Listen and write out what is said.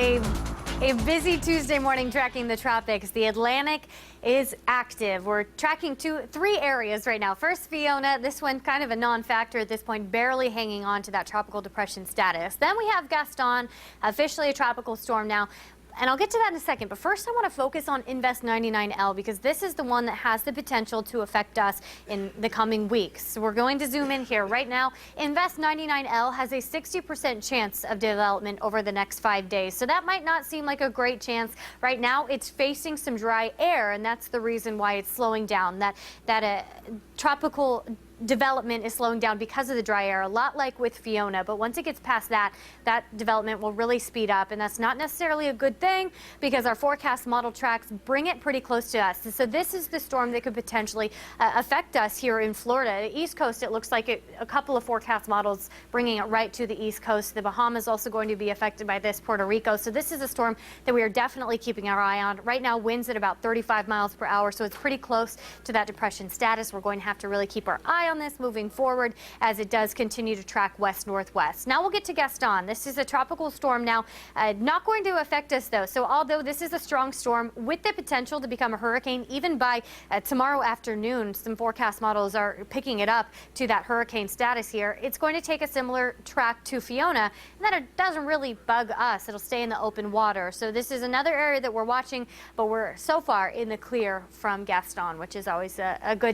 A busy Tuesday morning tracking the tropics. The Atlantic is active. We're tracking three areas right now. First, Fiona. This one kind of a non-factor at this point, barely hanging on to that tropical depression status. Then we have Gaston, officially a tropical storm now. And I'll get to that in a second, but first I want to focus on Invest 99L because this is the one that has the potential to affect us in the coming weeks. So we're going to zoom in here right now. Invest 99L has a 60% chance of development over the next 5 days. So that might not seem like a great chance. Right now it's facing some dry air, and that's the reason why it's slowing down. That tropical development is slowing down because of the dry air, a lot like with Fiona. But once it gets past that development will really speed up, and that's not necessarily a good thing because our forecast model tracks bring it pretty close to us. So this is the storm that could potentially affect us here in Florida. The East Coast, it looks like a couple of forecast models bringing it right to the East Coast. The Bahamas also going to be affected by this, Puerto Rico. So this is a storm that we are definitely keeping our eye on. Right now, winds at about 35 miles per hour, so it's pretty close to that depression status. We're going to have to really keep our eye on this moving forward as it does continue to track west-northwest. Now we'll get to Gaston. This is a tropical storm now, not going to affect us though. So although this is a strong storm with the potential to become a hurricane even by tomorrow afternoon, some forecast models are picking it up to that hurricane status here. It's going to take a similar track to Fiona, and that it doesn't really bug us. It'll stay in the open water. So this is another area that we're watching, but we're so far in the clear from Gaston, which is always a good